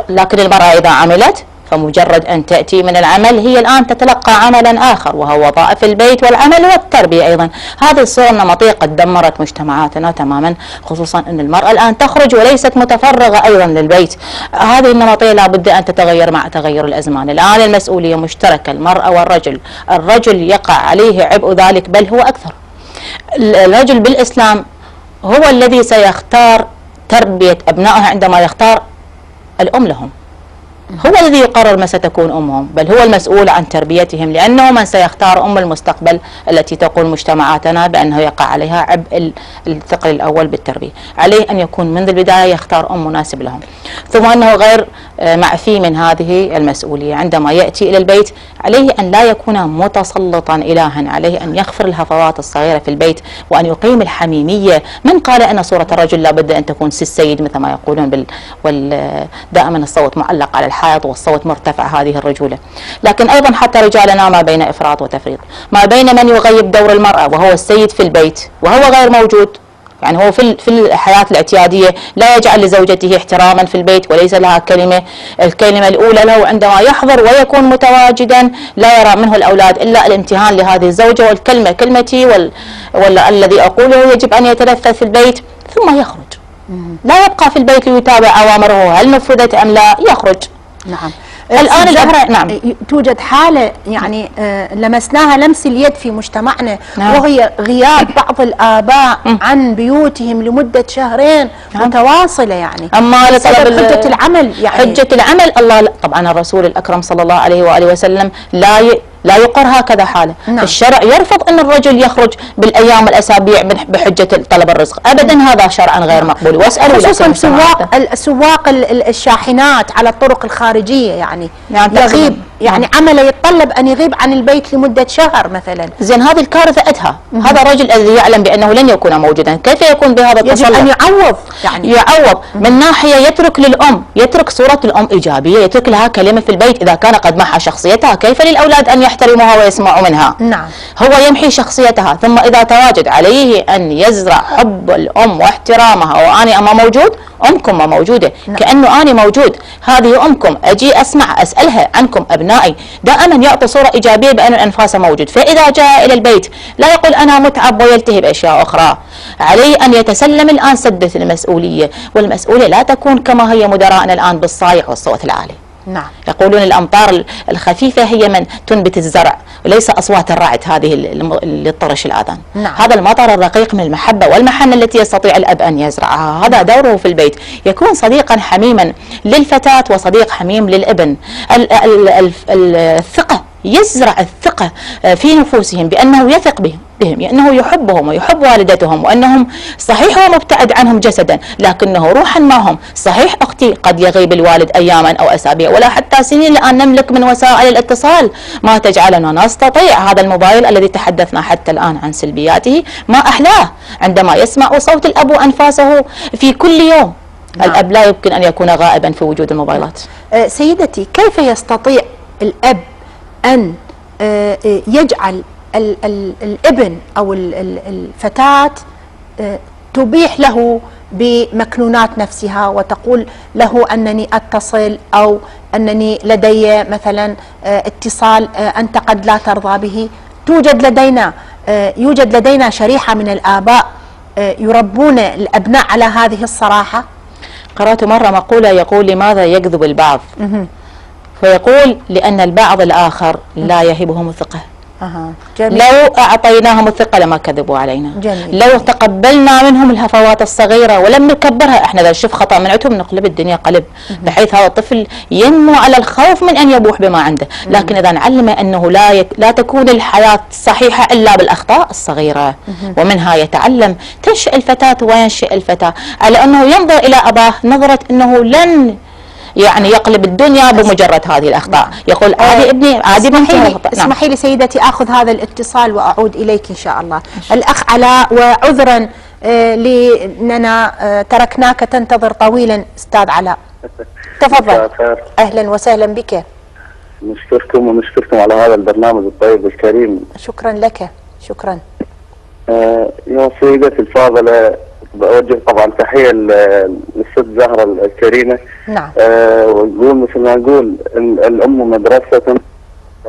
لكن المرأة إذا عملت فمجرد أن تأتي من العمل هي الآن تتلقى عملا آخر وهو وظائف البيت والعمل والتربية أيضا. هذه الصورة النمطية قد دمرت مجتمعاتنا تماما، خصوصا أن المرأة الآن تخرج وليست متفرغة أيضا للبيت. هذه النمطية لابد أن تتغير مع تغير الأزمان. الآن المسؤولية مشتركة، المرأة والرجل. الرجل يقع عليه عبء ذلك بل هو أكثر. الرجل بالإسلام هو الذي سيختار تربية أبنائه عندما يختار الأم لهم، هو الذي يقرر ما ستكون أمهم، بل هو المسؤول عن تربيتهم، لأنه من سيختار أم المستقبل التي تقول مجتمعاتنا بأنه يقع عليها عبء الثقل الأول بالتربية. عليه أن يكون منذ البداية يختار أم مناسب لهم، ثم أنه غير معفي من هذه المسؤولية. عندما يأتي إلى البيت عليه أن لا يكون متسلطا إلها، عليه أن يغفر الهفوات الصغيرة في البيت وأن يقيم الحميمية. من قال أن صورة الرجل لابد أن تكون سيد مثل ما يقولون دائما الصوت معلق على الحائط والصوت مرتفع، هذه الرجولة. لكن أيضا حتى رجالنا ما بين إفراط وتفريط، ما بين من يغيب دور المرأة وهو السيد في البيت وهو غير موجود، يعني هو في الحياة الاعتيادية لا يجعل لزوجته احتراما في البيت وليس لها كلمة. الكلمة الأولى له عندما يحضر ويكون متواجدا، لا يرى منه الأولاد إلا الامتهان لهذه الزوجة، والكلمة كلمتي ولا الذي أقوله يجب أن يتلفظ في البيت، ثم يخرج. لا يبقى في البيت ليتابع أوامره هل نفذت أم لا، يخرج. نعم. الآن الأمر نعم توجد حالة يعني لمسناها لمس اليد في مجتمعنا، نعم. وهي غياب بعض الآباء عن بيوتهم لمدة شهرين متواصلة، يعني أما بسبب حجة العمل. يعني حجة العمل الله طبعا الرسول الأكرم صلى الله عليه وآله وسلم لا يقر هكذا حاله. نعم. الشرع يرفض أن الرجل يخرج بالأيام الأسابيع بحجة طلب الرزق، أبدا هذا شرعا غير مقبول. واسألوا خصوصا سواق الشاحنات على الطرق الخارجية، يعني يغيب، يعني عمله يتطلب أن يغيب عن البيت لمدة شهر مثلا. زين هذه الكارثة أتها. هذا الرجل الذي يعلم بأنه لن يكون موجودا كيف يكون بهذا التسلط؟ يجب أن يعوض، يعني يعوض من ناحية يترك للأم، يترك صورة الأم إيجابية، يترك لها كلمة في البيت إذا كان قد محى شخصيتها، كيف للأولاد أن يحترموها ويسمعوا منها؟ نعم. هو يمحي شخصيتها، ثم إذا تواجد عليه أن يزرع حب الأم واحترامها، وأنا أما موجود أمكم ما موجودة. نعم. كأنه أنا موجود، هذه أمكم، أجي أسمع أسألها عنكم أبنائي، دائما يعطي صورة إيجابية بأن الأنفاس موجود. فإذا جاء إلى البيت لا يقول أنا متعب ويلتهي بأشياء أخرى، عليه أن يتسلم الآن سدة المسؤولية، والمسؤولية لا تكون كما هي مدراءنا الآن بالصايح والصوت العالي. نعم. يقولون الأمطار الخفيفة هي من تنبت الزرع وليس أصوات الرعد هذه اللي تطرش الآذان. نعم. هذا المطر الرقيق من المحبة والمحنة التي يستطيع الأب أن يزرعها، هذا دوره في البيت، يكون صديقا حميما للفتاة وصديق حميم للابن. الثقة، يزرع الثقة في نفوسهم بأنه يثق بهم بهم، يعني أنه يحبهم ويحب والدتهم، وأنهم صحيح هو مبتعد عنهم جسدا لكنه روحا معهم. صحيح أختي قد يغيب الوالد أياما أو أسابيع ولا حتى سنين، لأن نملك من وسائل الاتصال ما تجعلنا نستطيع. هذا الموبايل الذي تحدثنا حتى الآن عن سلبياته ما أحلاه عندما يسمع صوت الأب وأنفاسه في كل يوم. الأب لا يمكن أن يكون غائبا في وجود الموبايلات. سيدتي، كيف يستطيع الأب أن يجعل الابن أو الفتاة تبيح له بمكنونات نفسها وتقول له أنني أتصل أو أنني لدي مثلا اتصال أنت قد لا ترضى به؟ يوجد لدينا شريحة من الآباء يربون الأبناء على هذه الصراحة. قرأت مرة مقولة يقول: لماذا يكذب البعض؟ فيقول: لأن البعض الآخر لا يهبهم الثقة. لو أعطيناهم الثقة لما كذبوا علينا. جميل. لو تقبلنا منهم الهفوات الصغيرة ولم نكبرها، احنا إذا نشوف خطأ من عندهم نقلب الدنيا قلب، بحيث هذا الطفل ينمو على الخوف من أن يبوح بما عنده. لكن إذا نعلمه أنه لا تكون الحياة صحيحة إلا بالأخطاء الصغيرة، ومنها يتعلم. تنشئ الفتاة وينشئ الفتاة على أنه ينظر إلى أباه نظرة أنه لن يعني يقلب الدنيا بمجرد هذه الأخطاء. يقول: عادي ابني، عادي بنتي. اسمحي لي سيدتي أخذ هذا الاتصال وأعود إليك إن شاء الله. الأخ علاء، وعذرا لأننا تركناك تنتظر طويلا. أستاذ علاء تفضل. أهلا وسهلا بك. نشكركم على هذا البرنامج الطيب الكريم. شكرا لك. شكرا. يا سيدتي الفاضلة، بوجه طبعا تحية للست زهرة الكريمة. نعم. ونقول مثل ما نقول الأم مدرسة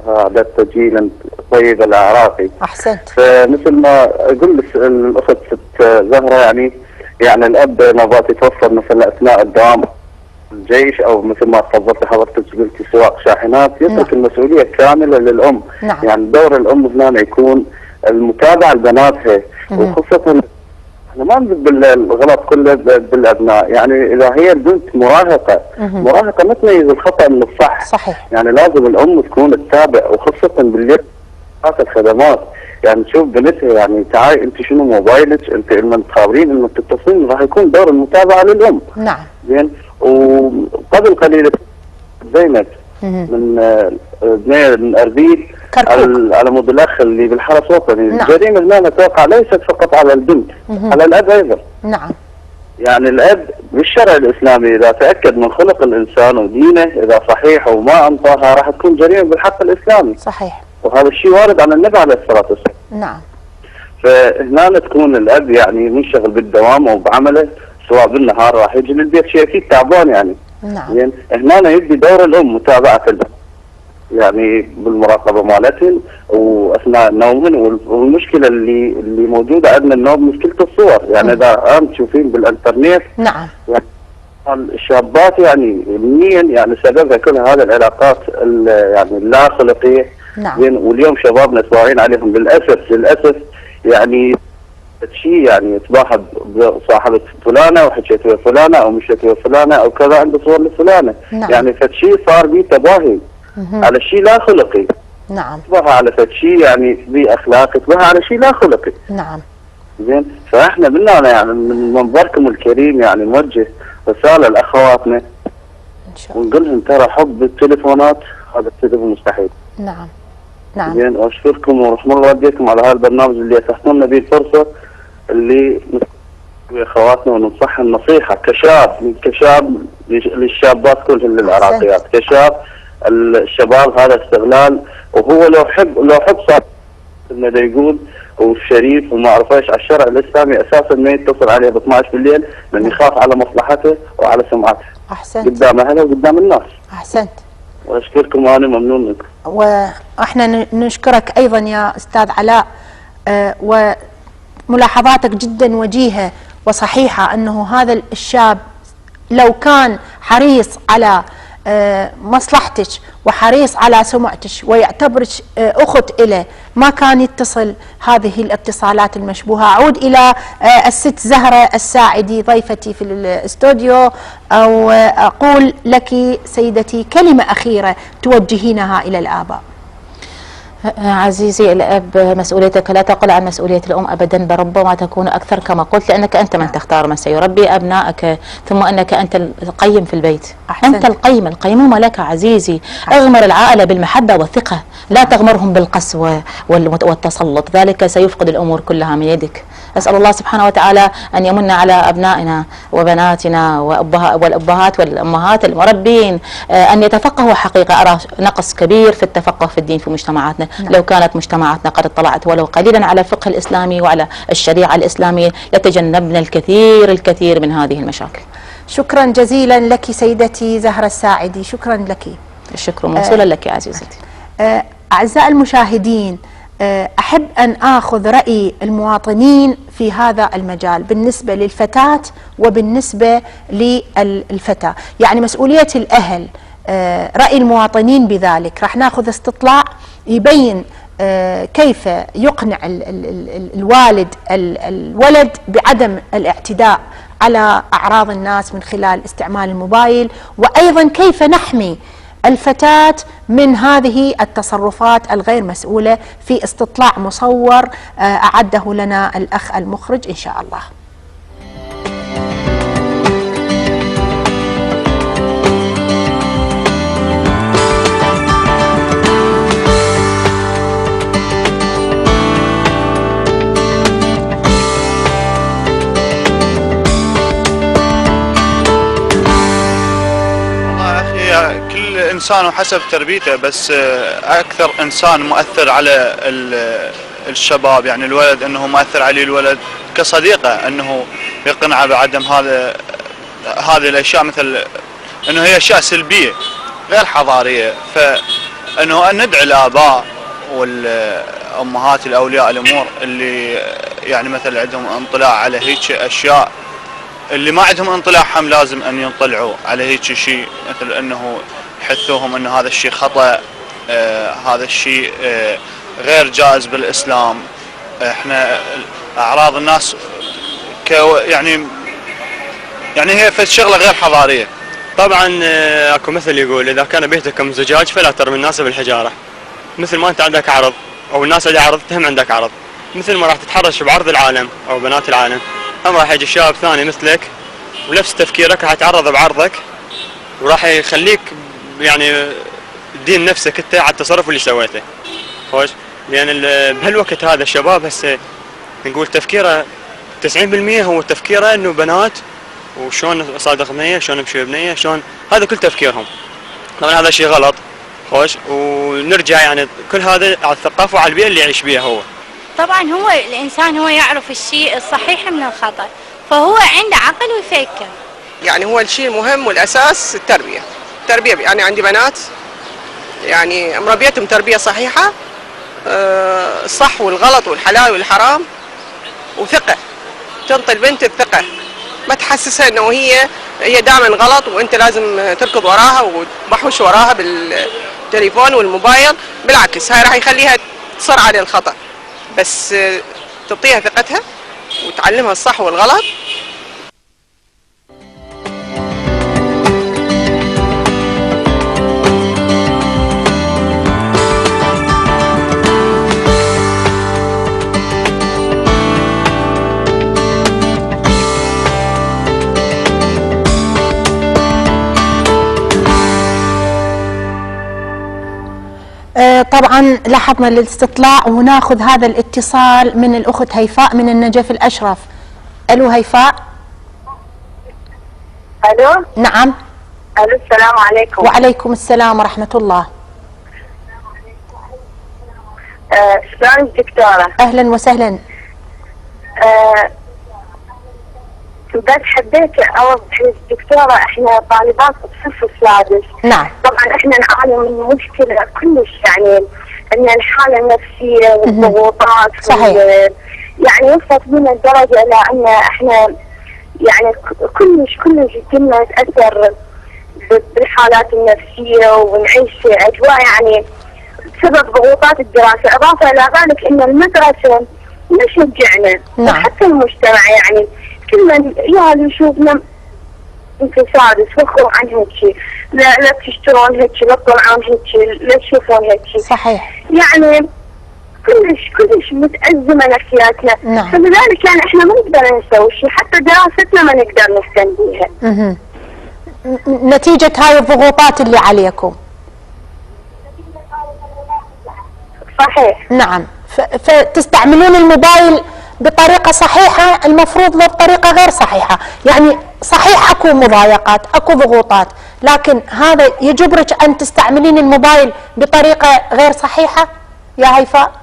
أعددت جيلا طيب الأعراقي. أحسنت. فمثل ما أقول الأخت ست زهرة، يعني الأب نبات يتوفر مثلا أثناء الدوام الجيش أو مثل ما تفضلت حضرتك قلتي سواق شاحنات، يترك المسؤولية كاملة للأم. نعم. يعني دور الأم هنا يكون المتابعة لبناتها، وخاصة احنا ما نضد بالغلط كله بالابناء. يعني اذا هي البنت مراهقه ما تميز الخطا من الصح. صحيح. يعني لازم الام تكون تتابع، وخاصه بالليل الخدمات. يعني تشوف بنتها، يعني تعالي انت شنو موبايلك، انت لما تخابرين لما تتصلين، راح يكون دور المتابعه للام. نعم. زين. وقبل قليل زينب من اربيل على مود الاخ اللي بالحرس الوطني. نعم. الجريمه هنا توقع ليست فقط على البنت، على الاب ايضا. نعم. يعني الاب بالشرع الاسلامي اذا تاكد من خلق الانسان ودينه، اذا صحيح وما انطاها راح تكون جريمه بالحق الاسلامي. صحيح. وهذا الشيء وارد عن النبي عليه الصلاه والسلام. نعم. فهنا تكون الاب يعني منشغل بالدوام او بعمله، سواء بالنهار راح يجي للبيت شيء اكيد تعبان يعني. نعم. يعني هنا يبدي دور الام متابعه البنات، يعني بالمراقبه مالتهم واثناء نومهم. والمشكله اللي موجوده عندنا النوم مشكله الصور. يعني اذا تشوفين بالانترنت، نعم، يعني الشابات يعني يوميا يعني سببها كل هذه العلاقات يعني اللا خلقيه. نعم. واليوم شبابنا سواعين عليهم للاسف يعني شيء، يعني يتباهى بصاحبة فلانة وحكيت ويا فلانة او مشيت ويا فلانة او كذا عنده صور لفلانة. نعم. يعني فشيء صار بيه تباهي على شيء لا خلقي. نعم. يتباهى على فشيء يعني بأخلاق، يتباهى على شيء لا خلقي. نعم. زين. فاحنا بدنا يعني من منبركم الكريم يعني نوجه رسالة لاخواتنا ان شاء الله ونقول لهم ترى حب التليفونات هذا كذب مستحيل. نعم. نعم. زين. واشكركم ورحم الله والديكم على هذا البرنامج اللي اتحتم لنا به الفرصه اللي اخواتنا وننصحهم نصيحه كشاب للشابات كلهم للعراقيات. كشاب الشباب هذا استغلال، وهو لو حب صار انه يقول وشريف وما اعرف ايش على الشرع الاسلامي اساسا ما يتصل عليه ب 12 بالليل لانه يخاف على مصلحته وعلى سمعته. احسنت. قدام اهله وقدام الناس. احسنت. واشكركم وانا ممنون منكم. واحنا نشكرك ايضا يا استاذ علاء، وملاحظاتك جدا وجيهه وصحيحه انه هذا الشاب لو كان حريص على مصلحتك وحريص على سمعتك ويعتبرك اخت له ما كان يتصل هذه الاتصالات المشبوهه. اعود الى الست زهره الساعدي ضيفتي في الاستوديو، او اقول لك سيدتي كلمه اخيره توجهينها الى الاباء. عزيزي الأب، مسؤوليتك لا تقل عن مسؤولية الأم أبدا، بل ربما تكون أكثر كما قلت، لأنك أنت من تختار من سيربي أبنائك، ثم أنك أنت القيم في البيت. أحسنت. أنت القيم، القيمومة لك عزيزي. اغمر العائلة بالمحبة والثقة، لا تغمرهم بالقسوة والتسلط، ذلك سيفقد الأمور كلها من يدك. أسأل الله سبحانه وتعالى أن يمن على أبنائنا وبناتنا والأبهات والأمهات المربين أن يتفقهوا حقيقة. أرى نقص كبير في التفقه في الدين في مجتمعاتنا. لو كانت مجتمعاتنا قد اطلعت ولو قليلا على الفقه الإسلامي وعلى الشريعة الإسلامية لتجنبنا الكثير من هذه المشاكل. شكرا جزيلا لك سيدتي زهرة الساعدي، شكرا لك. الشكر موصولا لك يا عزيزتي. أعزائي المشاهدين، أحب أن آخذ رأي المواطنين في هذا المجال بالنسبة للفتاة وبالنسبة للفتى، يعني مسؤولية الأهل، رأي المواطنين بذلك. راح ناخذ استطلاع يبين كيف يقنع الوالد الولد بعدم الاعتداء على أعراض الناس من خلال استعمال الموبايل، وأيضا كيف نحمي الفتاة من هذه التصرفات الغير مسؤولة، في استطلاع مصور أعده لنا الأخ المخرج إن شاء الله. كل إنسان وحسب تربيته، بس أكثر إنسان مؤثر على الشباب يعني الولد، أنه مؤثر عليه الولد كصديقه، أنه يقنعه بعدم هذه الأشياء، مثل أنه هي أشياء سلبية غير حضارية. فأنه ندعي الآباء والأمهات الأولياء الأمور اللي يعني مثل عندهم انطلاع على هيك أشياء، اللي ما عندهم انطلاع هم لازم أن ينطلعوا على هيك شيء، مثل أنه يحثوهم أنه هذا الشيء خطأ، هذا الشيء غير جائز بالإسلام. احنا أعراض الناس يعني هي في شغلة غير حضارية. طبعا اكو مثل يقول اذا كان بيتك زجاج فلا ترمي الناس بالحجارة. مثل ما انت عندك عرض او الناس اللي عرض هم عندك عرض، مثل ما راح تتحرش بعرض العالم او بنات العالم، هم راح يجي شاب ثاني مثلك ونفس تفكيرك راح يتعرض بعرضك، وراح يخليك يعني تدين نفسك انت على التصرف اللي سويته. خوش، لان بهالوقت هذا الشباب هسه نقول تفكيره 90% هو تفكيره انه بنات وشلون اصادق بنيه، شلون امشي بنيه، شلون، هذا كل تفكيرهم. طبعا هذا شيء غلط. خوش، ونرجع يعني كل هذا على الثقافه وعلى البيئه اللي يعيش بيها هو. طبعا هو الانسان هو يعرف الشيء الصحيح من الخطأ، فهو عنده عقل ويفكر. يعني هو الشيء المهم والاساس التربيه. يعني عندي بنات يعني مربيتهم تربيه صحيحه، الصح والغلط والحلال والحرام، وثقه. تنطي البنت الثقه، ما تحسسها انه هي دائما غلط وانت لازم تركض وراها وتبحوش وراها بالتليفون والموبايل. بالعكس هاي راح يخليها تصر على الخطأ، بس تعطيها ثقتها وتعلمها الصح والغلط. طبعا لاحظنا الاستطلاع، وناخذ هذا الاتصال من الأخت هيفاء من النجف الأشرف. ألو هيفاء. ألو. نعم. ألو، السلام عليكم. وعليكم السلام ورحمة الله. شلون الدكتورة؟ أهلا وسهلا. بس حبيت اوضح للدكتوره، احنا طالبات الصف السادس. نعم. طبعا احنا نعاني من مشكله كلش، يعني ان الحاله النفسيه والضغوطات. صحيح. يعني وصلت بنا الدرجه الى ان احنا يعني كلش كنا نتاثر بالحالات النفسيه ونعيش اجواء يعني بسبب ضغوطات الدراسه، اضافه الى ذلك ان المدرسه ما شجعنا. نعم. وحتى المجتمع يعني كل من يشوفنا يمكن سادس وخوا عن هيك، لا تشترون هيك، لا تطلعون هيك، لا تشوفون هيك. صحيح. يعني كلش متأزمة نفسياتنا. نعم. فلذلك يعني احنا ما نقدر نسوي شيء، حتى دراستنا ما نقدر نهتم بيها. نتيجة هاي الضغوطات اللي عليكم. صحيح. نعم. فتستعملون الموبايل بطريقة صحيحة، المفروض لا بطريقة غير صحيحة. يعني صحيح اكو مضايقات، اكو ضغوطات، لكن هذا يجبرك ان تستعملين الموبايل بطريقة غير صحيحة يا هيفاء؟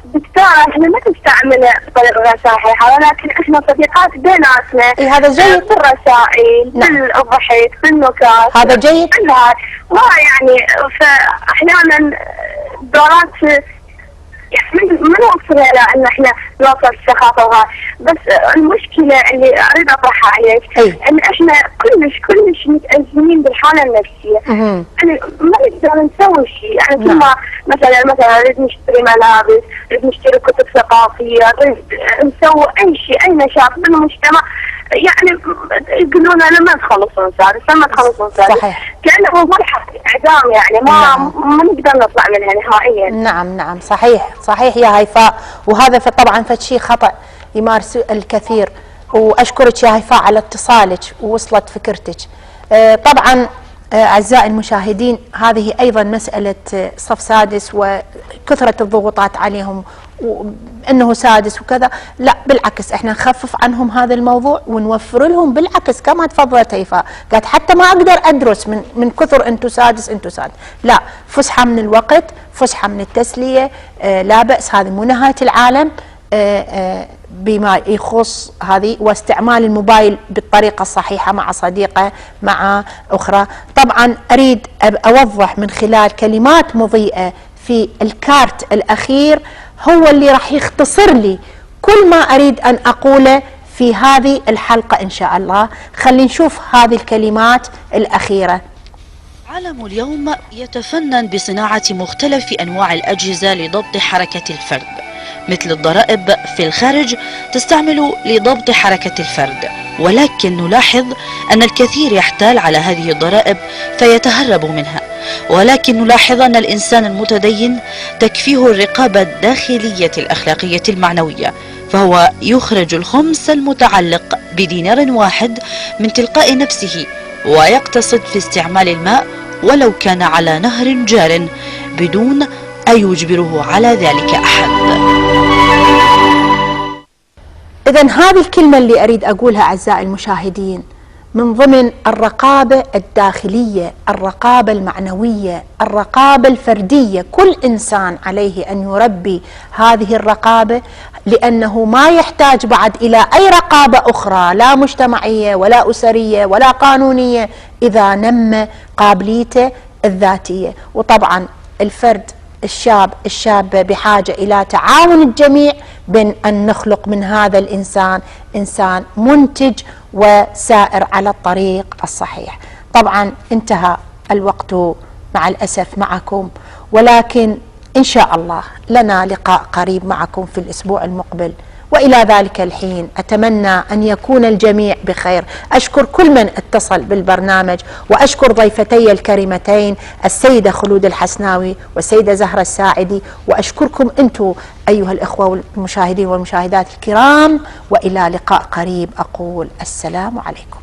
دكتورة احنا ما نستعمله بطريقة غير صحيحة، ولكن احنا صديقات بيناتنا. هذا جيد. بالرسائل، بالضحك، بالنكات. هذا جيد. يعني فاحيانا دورات يعني ما نوصل الى ان احنا نوصل السخافه وهاي، بس المشكله اللي اريد اطرحها عليك ان احنا كلش متازمين بالحاله النفسيه. يعني ما نقدر نسوي شيء، يعني كل ما مثلا نريد نشتري ملابس، نريد نشتري كتب ثقافيه، نريد نسوي اي شيء، اي نشاط بالمجتمع، يعني يقولون لنا ما تخلصون سادس، ما تخلصون سادس. صحيح. كانه مرحله اعدام، يعني ما نقدر نطلع منها نهائيا. نعم صحيح يا هيفاء، وهذا طبعا فشي خطأ يمارسه الكثير، واشكرك يا هيفاء على اتصالك ووصلت فكرتك. طبعا اعزائي المشاهدين، هذه ايضا مسألة صف سادس وكثرة الضغوطات عليهم وانه سادس وكذا، لا بالعكس احنا نخفف عنهم هذا الموضوع ونوفر لهم، بالعكس كما تفضلت هيفاء قالت حتى ما اقدر ادرس من كثر انتو سادس، لا، فسحه من الوقت، فسحه من التسليه، لا باس، هذه مو نهايه العالم بما يخص هذه، واستعمال الموبايل بالطريقه الصحيحه مع صديقه مع اخرى. طبعا اريد اوضح من خلال كلمات مضيئه في الكارت الاخير هو اللي راح يختصر لي كل ما أريد أن أقوله في هذه الحلقة إن شاء الله. خلينا نشوف هذه الكلمات الأخيرة. العالم اليوم يتفنن بصناعة مختلف أنواع الأجهزة لضبط حركة الفرد، مثل الضرائب في الخارج تستعمل لضبط حركة الفرد، ولكن نلاحظ أن الكثير يحتال على هذه الضرائب فيتهرب منها، ولكن نلاحظ أن الإنسان المتدين تكفيه الرقابة الداخلية الأخلاقية المعنوية، فهو يخرج الخمس المتعلق بدينار واحد من تلقاء نفسه، ويقتصد في استعمال الماء ولو كان على نهر جار بدون أن يجبره على ذلك أحد. إذن هذه الكلمة اللي أريد أقولها أعزائي المشاهدين من ضمن الرقابة الداخلية، الرقابة المعنوية، الرقابة الفردية. كل إنسان عليه أن يربي هذه الرقابة، لأنه ما يحتاج بعد إلى أي رقابة أخرى، لا مجتمعية ولا أسرية ولا قانونية، إذا نمى قابليته الذاتية. وطبعا الفرد الشابة بحاجة إلى تعاون الجميع بين أن نخلق من هذا الإنسان إنسان منتج وسائر على الطريق الصحيح. طبعا انتهى الوقت مع الأسف معكم، ولكن إن شاء الله لنا لقاء قريب معكم في الأسبوع المقبل، وإلى ذلك الحين أتمنى أن يكون الجميع بخير. أشكر كل من اتصل بالبرنامج، وأشكر ضيفتي الكريمتين السيدة خلود الحسناوي والسيدة زهرة الساعدي، وأشكركم أنتم أيها الإخوة والمشاهدين والمشاهدات الكرام، وإلى لقاء قريب أقول السلام عليكم.